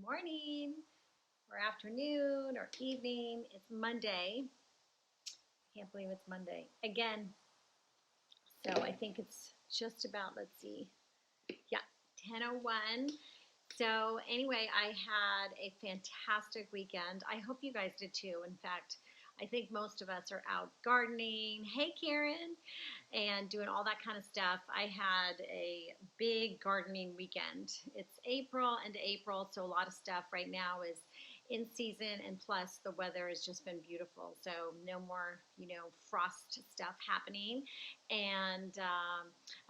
morning or afternoon or evening. It's Monday. Can't believe it's Monday again. So I think it's just about, let's see, yeah, 10:01. So anyway, I had a fantastic weekend. I hope you guys did too. In fact, I think most of us are out gardening. Hey, Karen, and doing all that kind of stuff. I had a big gardening weekend. It's April, so a lot of stuff right now is in season, and plus the weather has just been beautiful. So no more, frost stuff happening. And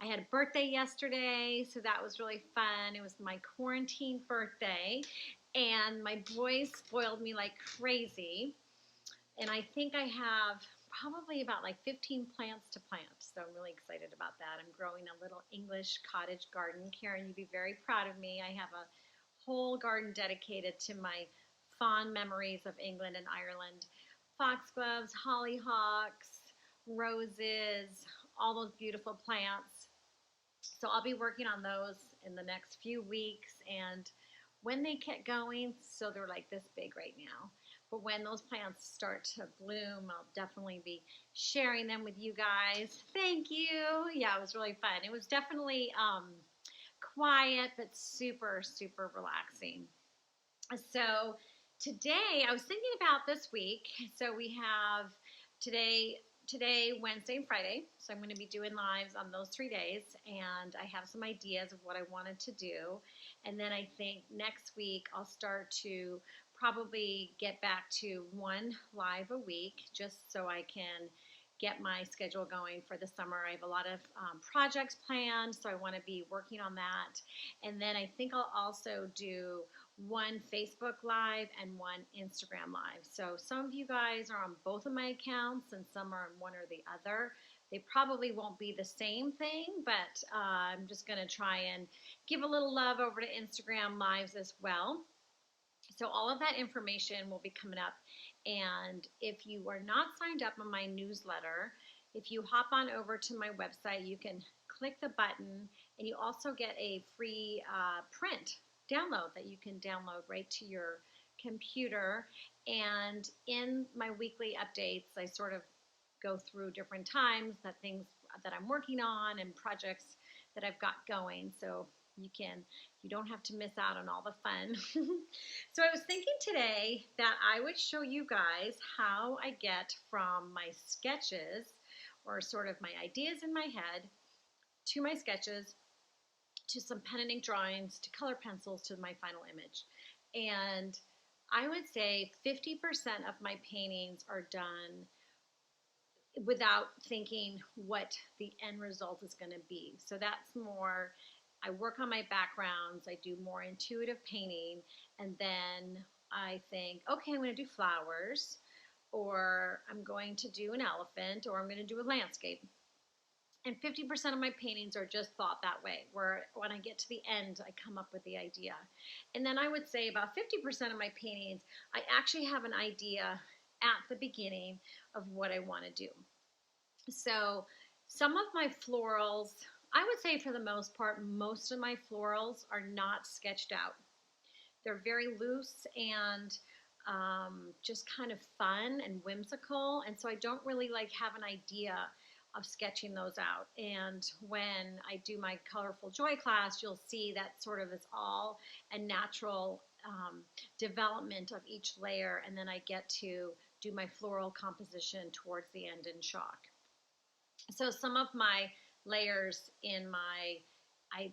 I had a birthday yesterday, so that was really fun. It was my quarantine birthday, and my boys spoiled me like crazy. And I think I have probably about like 15 plants to plant. So I'm really excited about that. I'm growing a little English cottage garden. Karen, you'd be very proud of me. I have a whole garden dedicated to my fond memories of England and Ireland. Foxgloves, hollyhocks, roses, all those beautiful plants. So I'll be working on those in the next few weeks. And when they get going, so they're like this big right now. But when those plants start to bloom, I'll definitely be sharing them with you guys. Thank you. Yeah, it was really fun. It was definitely quiet, but super, super relaxing. So today, I was thinking about this week. So we have today, Wednesday, and Friday. So I'm going to be doing lives on those 3 days, and I have some ideas of what I wanted to do. And then I think next week I'll start to probably get back to one live a week, just so I can get my schedule going for the summer. I have a lot of projects planned, so I want to be working on that. And then I think I'll also do one Facebook Live and one Instagram Live. So some of you guys are on both of my accounts and some are on one or the other. They probably won't be the same thing, but I'm just going to try and give a little love over to Instagram Lives as well. So all of that information will be coming up. And if you are not signed up on my newsletter, if you hop on over to my website, you can click the button, and you also get a free print download that you can download right to your computer. And in my weekly updates, I sort of go through different times that things that I'm working on and projects that I've got going. So you don't have to miss out on all the fun. So I was thinking today that I would show you guys how I get from my sketches, or sort of my ideas in my head, to my sketches, to some pen and ink drawings, to color pencils, to my final image. And I would say 50% of my paintings are done without thinking what the end result is going to be. So that's more, I work on my backgrounds, I do more intuitive painting, and then I think, okay, I'm going to do flowers, or I'm going to do an elephant, or I'm going to do a landscape. And 50% of my paintings are just thought that way, where when I get to the end, I come up with the idea. And then I would say about 50% of my paintings, I actually have an idea at the beginning of what I want to do. So some of my florals, I would say for the most part, most of my florals are not sketched out. They're very loose and just kind of fun and whimsical. And so I don't really have an idea of sketching those out. And when I do my Colorful Joy class, you'll see that sort of is all a natural development of each layer. And then I get to do my floral composition towards the end in chalk. So some of my layers in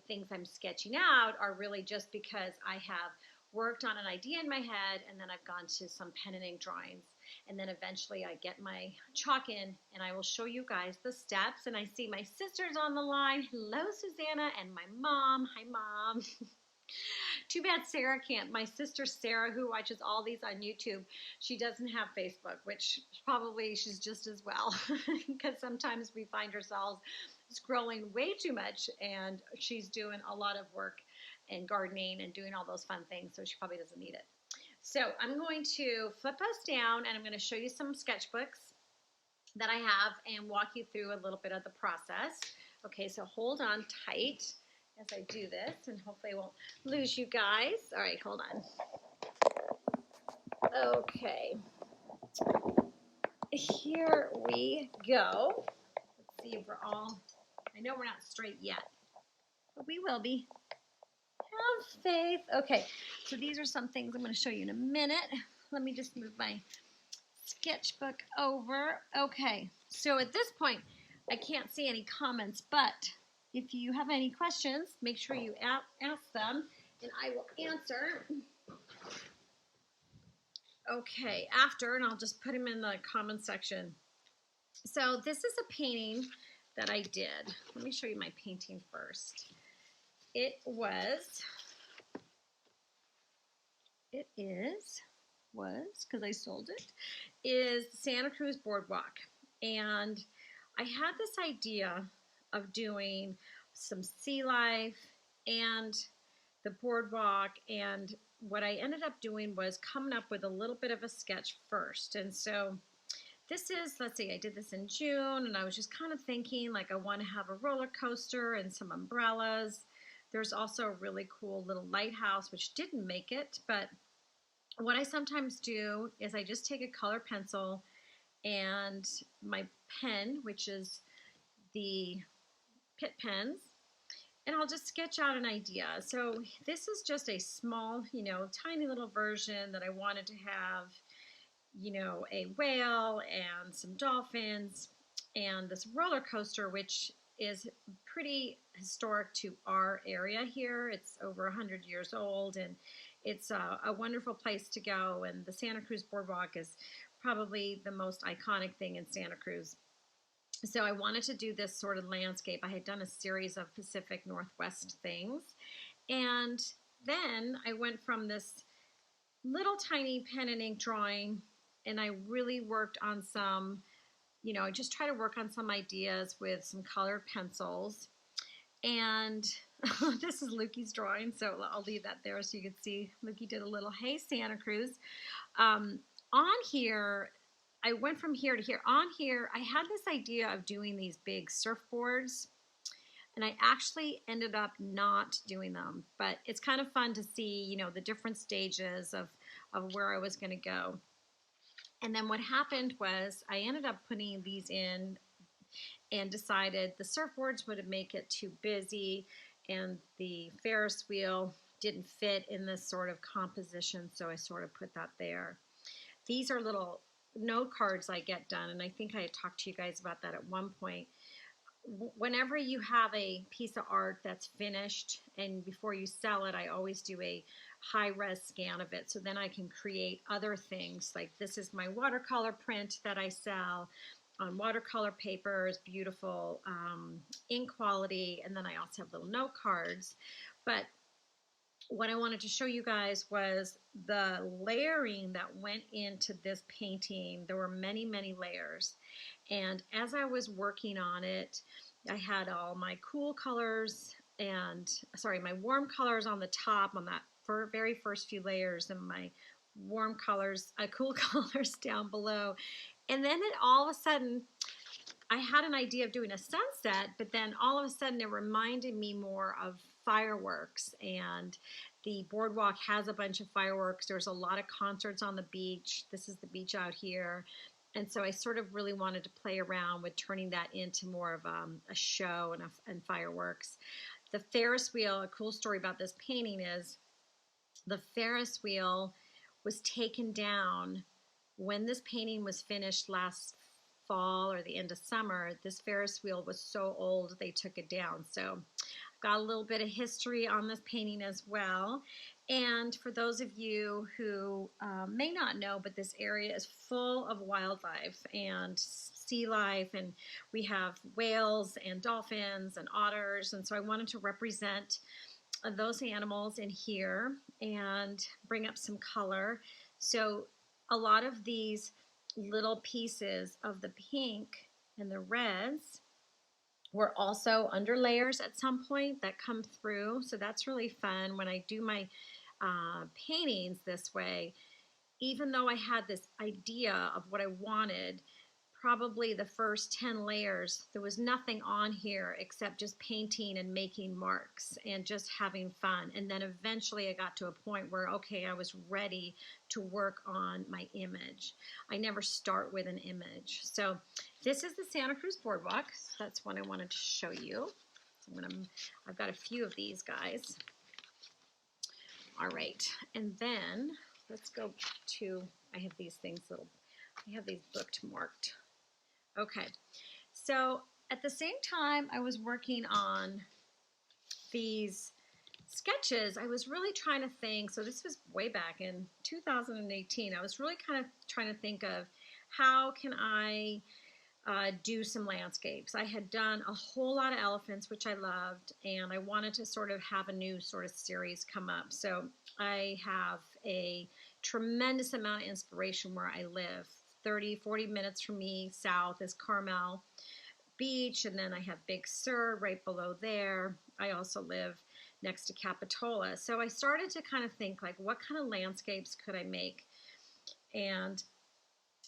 things I'm sketching out are really just because I have worked on an idea in my head, and then I've gone to some pen and ink drawings. And then eventually I get my chalk in, and I will show you guys the steps. And I see my sisters on the line. Hello, Susanna, and my mom. Hi, Mom. Too bad Sarah can't. My sister Sarah, who watches all these on YouTube, she doesn't have Facebook, which probably she's just as well, because sometimes we find ourselves scrolling way too much, and she's doing a lot of work and gardening and doing all those fun things, so she probably doesn't need it. So I'm going to flip us down, and I'm going to show you some sketchbooks that I have and walk you through a little bit of the process. Okay, so hold on tight. as I do this, and hopefully I won't lose you guys. All right, hold on. Okay, here we go. Let's see if we're all, I know we're not straight yet, but we will be. Have faith. Okay, so these are some things I'm going to show you in a minute. Let me just move my sketchbook over. Okay, so at this point, I can't see any comments, but if you have any questions, make sure you ask them, and I will answer. Okay, after, and I'll just put them in the comment section. So this is a painting that I did. Let me show you my painting first. It was, because I sold it, is Santa Cruz Boardwalk. And I had this idea of doing some sea life and the boardwalk, and what I ended up doing was coming up with a little bit of a sketch first. And so this is, let's see, I did this in June, and I was just kind of thinking like I want to have a roller coaster and some umbrellas. There's also a really cool little lighthouse, which didn't make it, but what I sometimes do is I just take a color pencil and my pen, which is the Pitt pens, and I'll just sketch out an idea. So this is just a small, tiny little version that I wanted to have, a whale and some dolphins and this roller coaster, which is pretty historic to our area here. It's over 100 years old, and it's a wonderful place to go, and the Santa Cruz Boardwalk is probably the most iconic thing in Santa Cruz. So I wanted to do this sort of landscape. I had done a series of Pacific Northwest things, and then I went from this little tiny pen and ink drawing, and I really worked on some, I just try to work on some ideas with some colored pencils. And this is Lukey's drawing, so I'll leave that there so you can see Lukey did a little Hey Santa Cruz. On here, I went from here to here. On here, I had this idea of doing these big surfboards, and I actually ended up not doing them, but it's kind of fun to see, the different stages of where I was going to go. And then what happened was I ended up putting these in and decided the surfboards would make it too busy, and the Ferris wheel didn't fit in this sort of composition, so I sort of put that there. These are little note cards I get done, and I think I had talked to you guys about that at one point. Whenever you have a piece of art that's finished, and before you sell it, I always do a high-res scan of it, so then I can create other things. Like this is my watercolor print that I sell on watercolor paper. It's beautiful ink quality, and then I also have little note cards. But what I wanted to show you guys was the layering that went into this painting. There were many, many layers. And as I was working on it, I had all my cool colors my warm colors on the top on that very first few layers, and my warm colors, cool colors down below. And then all of a sudden, I had an idea of doing a sunset, but then all of a sudden it reminded me more of fireworks, and the boardwalk has a bunch of fireworks. There's a lot of concerts on the beach. This is the beach out here. And so I sort of really wanted to play around with turning that into more of a show and fireworks. The Ferris wheel, a cool story about this painting is the Ferris wheel was taken down when this painting was finished last fall or the end of summer. This Ferris wheel was so old they took it down. So I've got a little bit of history on this painting as well. And for those of you who may not know, but this area is full of wildlife and sea life, and we have whales and dolphins and otters, and so I wanted to represent those animals in here and bring up some color. So a lot of these little pieces of the pink and the reds were also under layers at some point that come through. So that's really fun when I do my paintings this way. Even though I had this idea of what I wanted, probably the first 10 layers, there was nothing on here except just painting and making marks and just having fun. And then eventually I got to a point where, okay, I was ready to work on my image. I never start with an image. So this is the Santa Cruz Boardwalk. That's one I wanted to show you. So I've got a few of these guys. All right, and then let's go to, I have these bookmarked. Okay, so at the same time I was working on these sketches, I was really trying to think, so this was way back in 2018, I was really kind of trying to think of how can I do some landscapes. I had done a whole lot of elephants, which I loved, and I wanted to sort of have a new sort of series come up. So I have a tremendous amount of inspiration where I live. 30-40 minutes from me south is Carmel Beach, and then I have Big Sur right below there. I also live next to Capitola. So I started to kind of think, like, what kind of landscapes could I make? And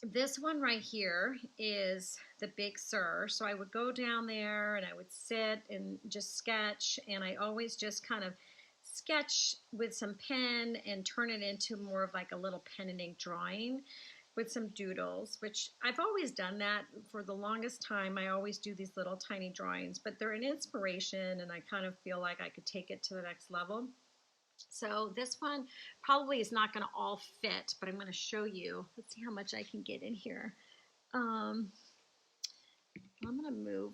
this one right here is the Big Sur. So I would go down there and I would sit and just sketch, and I always just kind of sketch with some pen and turn it into more of like a little pen and ink drawing with some doodles, which I've always done that for the longest time. I always do these little tiny drawings, but they're an inspiration and I kind of feel like I could take it to the next level. So this one probably is not going to all fit, but I'm going to show you. Let's see how much I can get in here. I'm going to move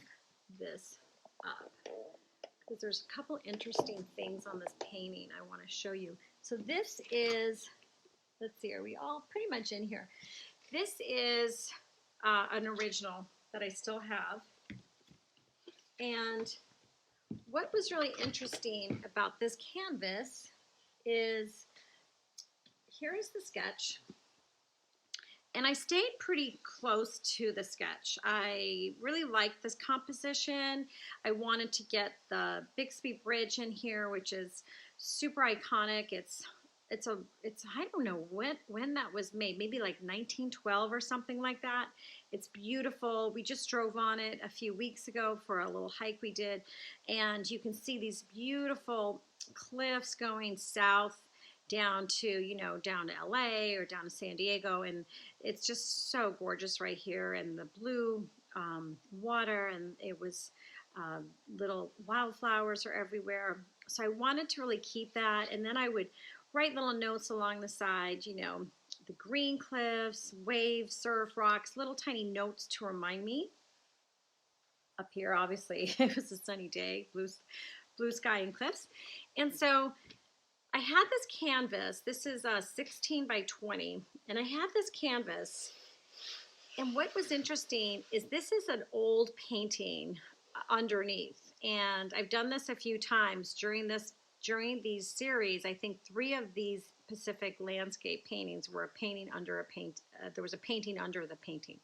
this up because there's a couple interesting things on this painting I want to show you. So this is, let's see, are we all pretty much in here? This is an original that I still have. And what was really interesting about this canvas is, here's the sketch, and I stayed pretty close to the sketch. I really liked this composition. I wanted to get the Bixby Bridge in here, which is super iconic. It's I don't know when that was made, maybe like 1912 or something like that. It's beautiful. We just drove on it a few weeks ago for a little hike we did, and you can see these beautiful cliffs going south down to, down to LA or down to San Diego, and it's just so gorgeous right here, and the blue water, and it was little wildflowers are everywhere. So I wanted to really keep that, and then I would write little notes along the side, the green cliffs, waves, surf, rocks, little tiny notes to remind me. Up here, obviously, it was a sunny day, blue sky and cliffs. And so I had this canvas. This is 16 by 20, and I had this canvas. And what was interesting is this is an old painting underneath, and I've done this a few times during these series. I think 3 of these Pacific landscape paintings were a painting under a paint. There was a painting under the painting.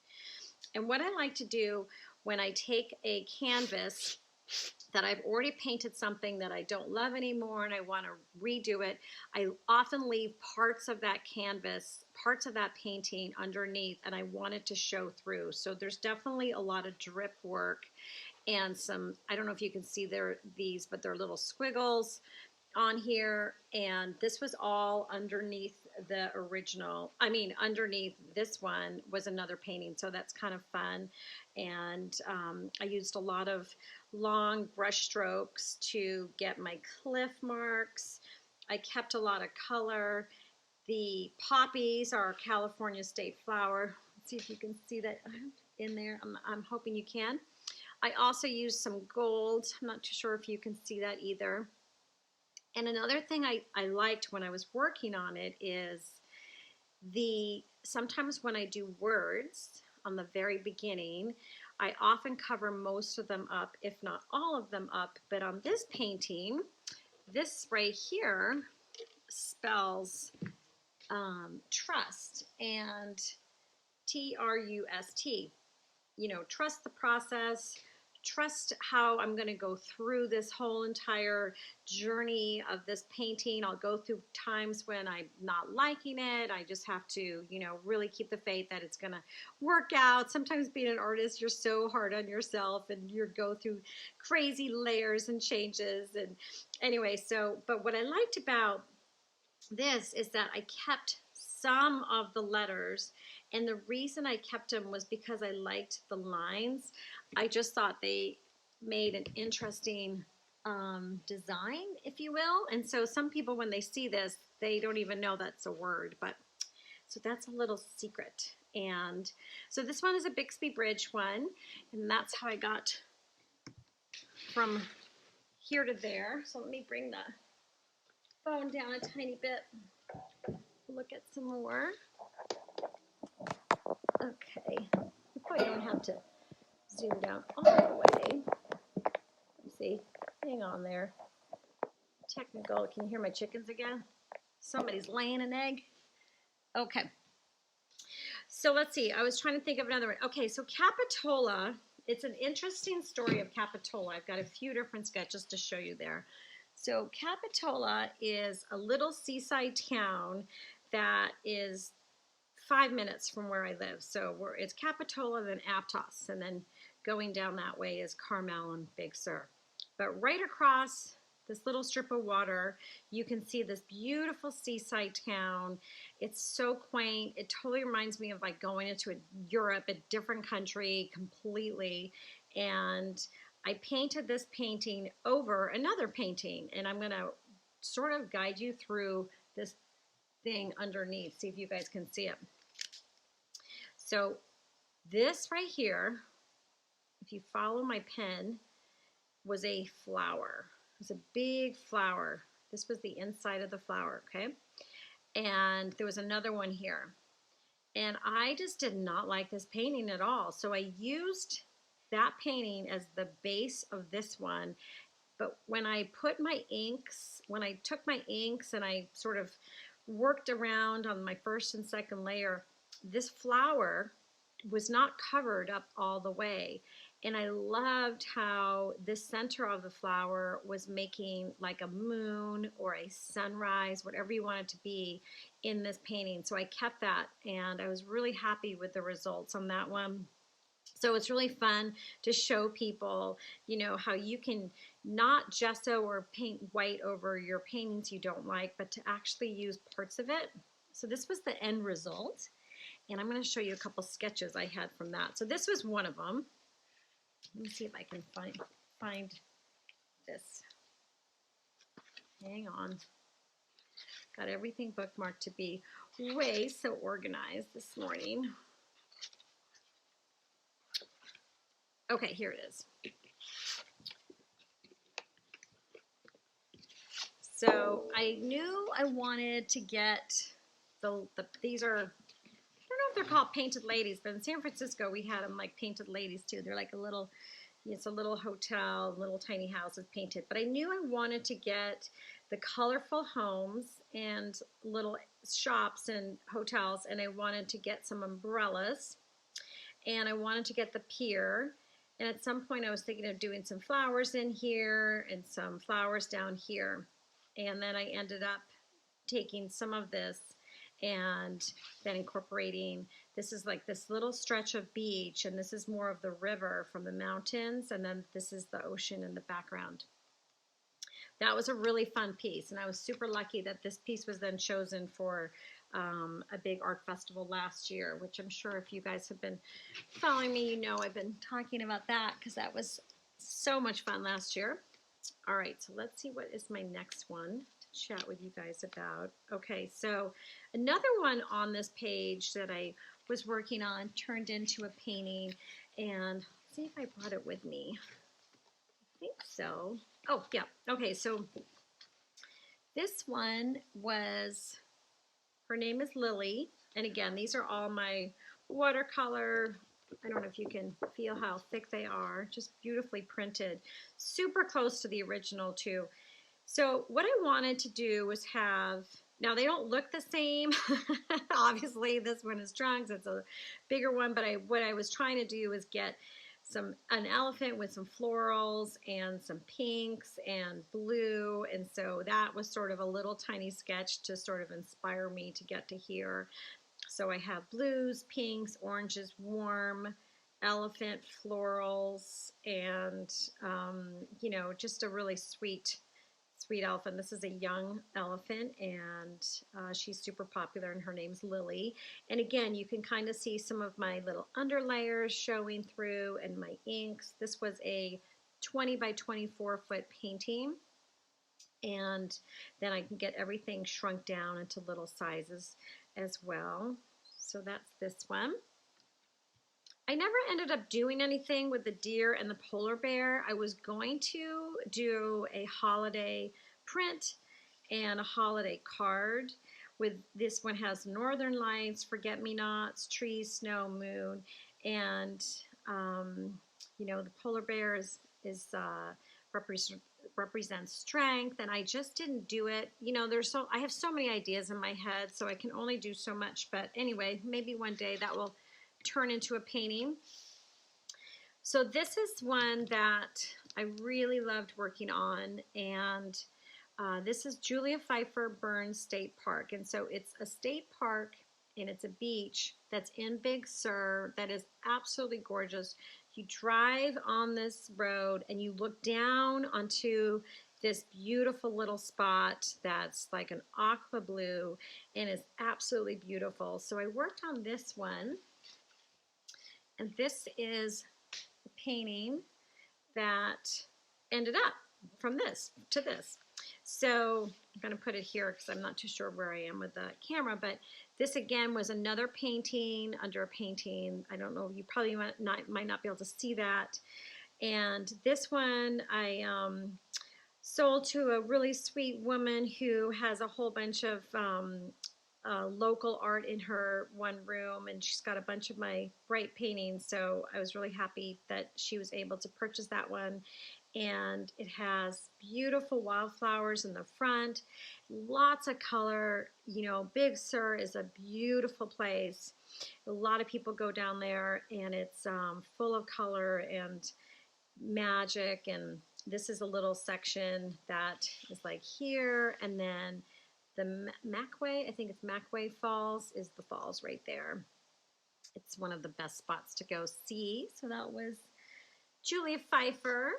And what I like to do when I take a canvas that I've already painted something that I don't love anymore and I want to redo it, I often leave parts of that canvas, parts of that painting underneath, and I want it to show through. So there's definitely a lot of drip work and some, I don't know if you can see these, but they're little squiggles on here, and this was all underneath the original. Underneath this one was another painting, so that's kind of fun. And I used a lot of long brush strokes to get my cliff marks. I kept a lot of color. The poppies are a California state flower. Let's see if you can see that in there. I'm hoping you can. I also used some gold. I'm not too sure if you can see that either. And another thing I liked when I was working on it is sometimes when I do words on the very beginning, I often cover most of them up, if not all of them up. But on this painting, this right here spells trust, and Trust. Trust the process, trust how I'm going to go through this whole entire journey of this painting. I'll go through times when I'm not liking it. I just have to, you know, really keep the faith that it's going to work out. Sometimes being an artist, you're so hard on yourself and you go through crazy layers and changes. And anyway, so, but what I liked about this is that I kept some of the letters, and the reason I kept them was because I liked the lines. I just thought they made an interesting design, if you will. And so some people, when they see this, they don't even know that's a word, but so that's a little secret. And so this one is a Bixby Bridge one, and that's how I got from here to there. So let me bring the phone down a tiny bit. Look at some more. Okay, you probably don't have to zoom down all the way. Let's see, hang on there. Technical, can you hear my chickens again? Somebody's laying an egg. Okay, so let's see, I was trying to think of another one. Okay, so Capitola, it's an interesting story of Capitola. I've got a few different sketches to show you there. So Capitola is a little seaside town that is 5 minutes from where I live. So it's Capitola, then Aptos, and then going down that way is Carmel and Big Sur. But right across this little strip of water, you can see this beautiful seaside town. It's so quaint. It totally reminds me of like going into Europe, a different country completely. And I painted this painting over another painting, and I'm going to sort of guide you through this thing underneath, see if you guys can see it. So this right here, if you follow my pen, was a flower. It was a big flower. This was the inside of the flower, okay? And there was another one here. And I just did not like this painting at all. So I used that painting as the base of this one. But when I put my inks, when I took my inks and I sort of worked around on my first and second layer, this flower was not covered up all the way. And I loved how the center of the flower was making like a moon or a sunrise, whatever you want it to be in this painting. So I kept that, and I was really happy with the results on that one. So it's really fun to show people, you know, how you can not gesso or paint white over your paintings you don't like, but to actually use parts of it. So this was the end result. And I'm going to show you a couple sketches I had from that. So this was one of them. Let me see if I can find this. Hang on. Got everything bookmarked to be way so organized this morning. Okay, here it is. So I knew I wanted to get these are, I don't know if they're called painted ladies, but in San Francisco we had them like painted ladies too. They're like it's a little hotel, little tiny houses painted. But I knew I wanted to get the colorful homes and little shops and hotels, and I wanted to get some umbrellas, and I wanted to get the pier. And at some point I was thinking of doing some flowers in here and some flowers down here. And then I ended up taking some of this and then incorporating, this is like this little stretch of beach, and this is more of the river from the mountains, and then this is the ocean in the background. That was a really fun piece, and I was super lucky that this piece was then chosen for a big art festival last year, which I'm sure if you guys have been following me, you know I've been talking about that because that was so much fun last year. All right, so let's see what is my next one to chat with you guys about. Okay, so another one on this page that I was working on turned into a painting, and let's see if I brought it with me. I think so. Oh, yeah. Okay, so this one was, her name is Lily, and again, these are all my watercolor. I don't know if you can feel how thick they are, just beautifully printed, super close to the original too. So what I wanted to do was have, now they don't look the same, obviously this one is trunks, it's a bigger one, but what I was trying to do was get an elephant with some florals and some pinks and blue, and so that was sort of a little tiny sketch to sort of inspire me to get to here. So I have blues, pinks, oranges, warm, elephant, florals, and just a really sweet elephant. This is a young elephant, and she's super popular, and her name's Lily. And again, you can kind of see some of my little underlayers showing through and my inks. This was a 20 by 24 foot painting, and then I can get everything shrunk down into little sizes as well. So that's this one. I never ended up doing anything with the deer and the polar bear. I was going to do a holiday print and a holiday card. With this one has northern lights, forget-me-nots, trees, snow, moon, and the polar bear represents strength, and I just didn't do it. I have so many ideas in my head, so I can only do so much. But anyway, maybe one day that will turn into a painting. So this is one that I really loved working on, and this is Julia Pfeiffer Burns State Park. And so it's a state park, and it's a beach that's in Big Sur that is absolutely gorgeous. You drive on this road and you look down onto this beautiful little spot that's like an aqua blue and is absolutely beautiful. So I worked on this one. And this is a painting that ended up from this to this. So I'm going to put it here because I'm not too sure where I am with the camera, but this again was another painting under a painting. I don't know, you probably might not be able to see that. And this one I sold to a really sweet woman who has a whole bunch of local art in her one room, and she's got a bunch of my bright paintings, so I was really happy that she was able to purchase that one. And it has beautiful wildflowers in the front, lots of color. Big Sur is a beautiful place. A lot of people go down there, and it's full of color and magic. And this is a little section that is like here, and then the Macway, I think it's Macway Falls, is the falls right there. It's one of the best spots to go see. So that was Julia Pfeiffer.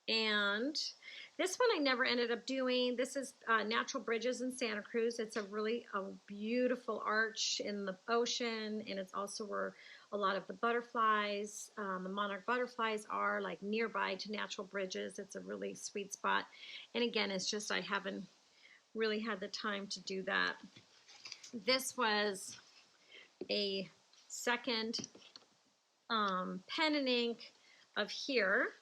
And this one I never ended up doing. This is Natural Bridges in Santa Cruz. It's a beautiful arch in the ocean, and it's also where a lot of the butterflies, the monarch butterflies, are like nearby to Natural Bridges. It's a really sweet spot. And again, it's just I haven't really had the time to do that. This was a second pen and ink of here,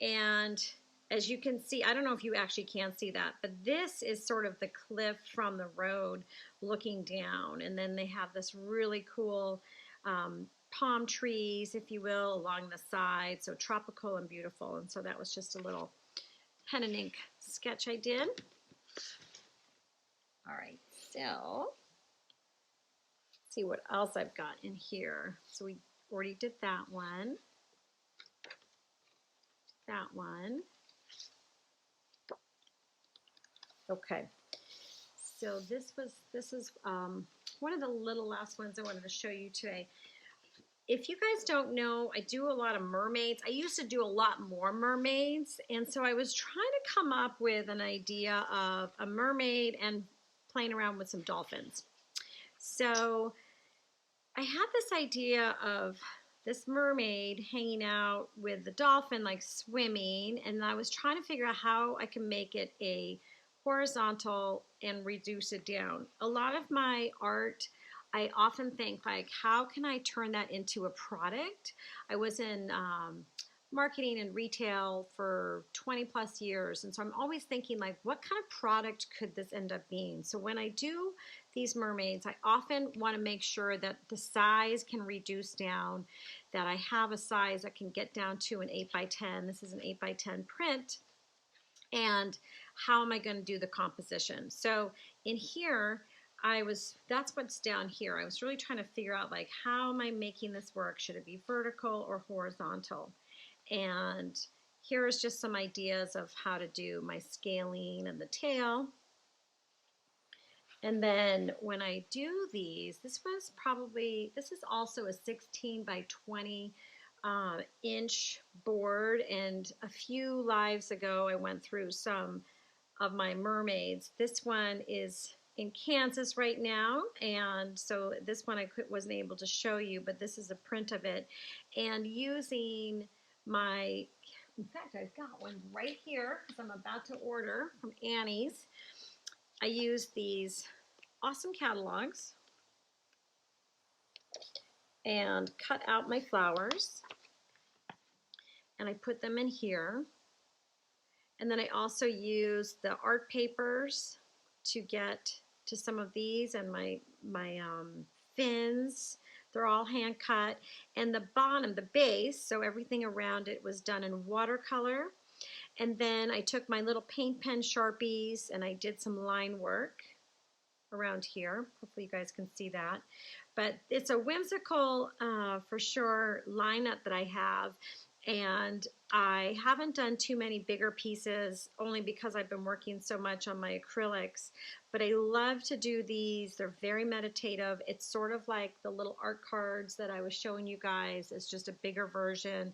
and as you can see, I don't know if you actually can see that, but this is sort of the cliff from the road looking down, and then they have this really cool palm trees, if you will, along the side, so tropical and beautiful. And so that was just a little pen and ink sketch I did. All right, so let's see what else I've got in here. So we already did that one. That one. Okay, so this is one of the little last ones I wanted to show you today. If you guys don't know, I do a lot of mermaids. I used to do a lot more mermaids, and so I was trying to come up with an idea of a mermaid and playing around with some dolphins. So I had this idea of this mermaid hanging out with the dolphin, like swimming, and I was trying to figure out how I can make it a horizontal and reduce it down. A lot of my art, I often think, like, how can I turn that into a product? I was in marketing and retail for 20 plus years, and so I'm always thinking, like, what kind of product could this end up being? So when I do these mermaids, I often want to make sure that the size can reduce down, that I have a size that can get down to an 8 by 10. This is an 8 by 10 print. And how am I going to do the composition? So in here, that's what's down here. I was really trying to figure out like, how am I making this work? Should it be vertical or horizontal? And here is just some ideas of how to do my scaling and the tail. And then when I do these, this is also a 16 by 20 inch board. And a few lives ago, I went through some of my mermaids. This one is in Kansas right now, and so this one wasn't able to show you, but this is a print of it. And using in fact, I've got one right here because I'm about to order from Annie's. I use these awesome catalogs and cut out my flowers, and I put them in here. And then I also use the art papers to get to some of these, and my fins. They're all hand cut. And the bottom, the base, so everything around it was done in watercolor. And then I took my little paint pen Sharpies and I did some line work around here. Hopefully you guys can see that. But it's a whimsical, for sure, lineup that I have. And I haven't done too many bigger pieces, only because I've been working so much on my acrylics. But I love to do these. They're very meditative. It's sort of like the little art cards that I was showing you guys. It's just a bigger version.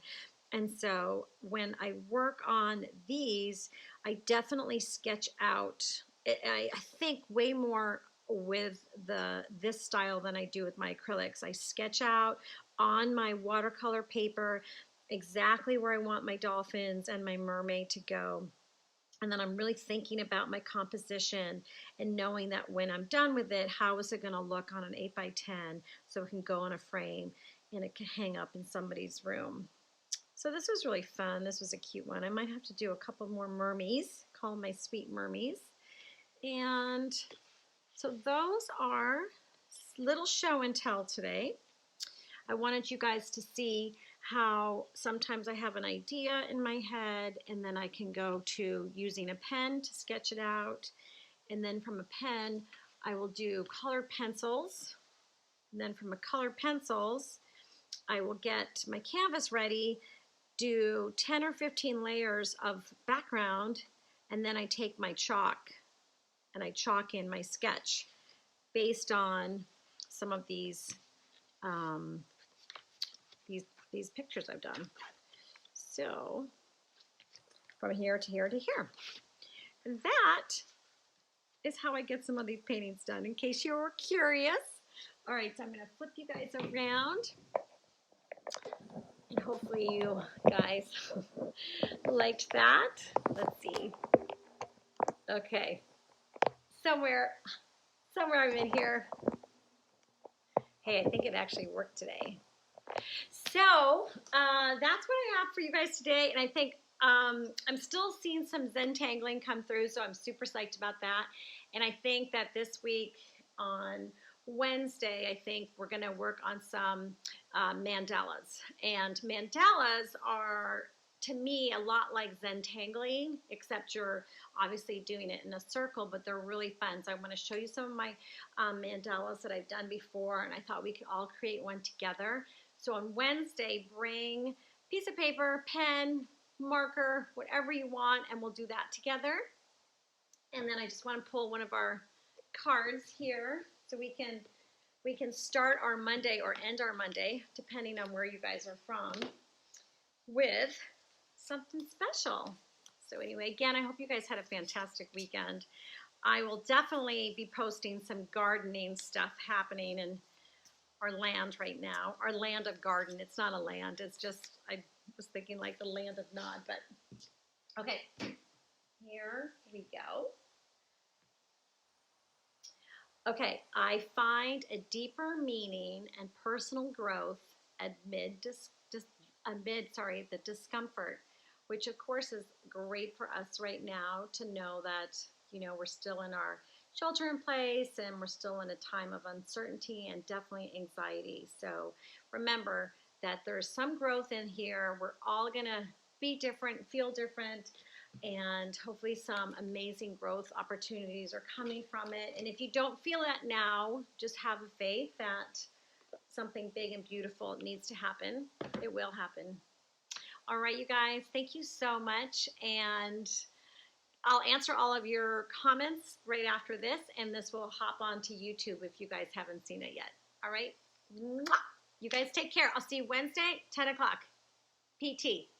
And so when I work on these, I definitely sketch out. I think way more with this style than I do with my acrylics. I sketch out on my watercolor paper exactly where I want my dolphins and my mermaid to go. And then I'm really thinking about my composition and knowing that when I'm done with it, how is it going to look on an 8 by 10 so it can go on a frame and it can hang up in somebody's room. So this was really fun. This was a cute one. I might have to do a couple more mermies, call them my sweet mermies. And so those are little show and tell today. I wanted you guys to see how sometimes I have an idea in my head and then I can go to using a pen to sketch it out. And then from a pen, I will do colored pencils. And then from a colored pencils, I will get my canvas ready, do 10 or 15 layers of background, and then I take my chalk and I chalk in my sketch based on some of these pictures I've done. So from here to here to here. And that is how I get some of these paintings done, in case you were curious. All right, so I'm gonna flip you guys around. And hopefully you guys liked that. Let's see. Okay, somewhere I'm in here. Hey, I think it actually worked today. So that's what I have for you guys today, and I think I'm still seeing some Zentangling come through, so I'm super psyched about that. And I think that this week on Wednesday, I think we're going to work on some mandalas. And mandalas are, to me, a lot like Zentangling, except you're obviously doing it in a circle, but they're really fun. So I want to show you some of my mandalas that I've done before, and I thought we could all create one together. So on Wednesday, bring a piece of paper, pen, marker, whatever you want, and we'll do that together. And then I just want to pull one of our cards here so we can start our Monday or end our Monday, depending on where you guys are from, with something special. So anyway, again, I hope you guys had a fantastic weekend. I will definitely be posting some gardening stuff happening in our land right now, our land of garden. It's not a land, it's just, I was thinking like the land of Nod, but okay, here we go. Okay, I find a deeper meaning and personal growth amid the discomfort, which of course is great for us right now to know that, you know, we're still in our shelter in place and we're still in a time of uncertainty and definitely anxiety. So remember that there's some growth in here. We're all gonna be different, feel different, and hopefully some amazing growth opportunities are coming from it. And if you don't feel that now, just have a faith that something big and beautiful needs to happen. It will happen. All right, you guys, thank you so much. And I'll answer all of your comments right after this, and this will hop onto YouTube if you guys haven't seen it yet. All right? Mwah! You guys take care. I'll see you Wednesday, 10 o'clock. PT.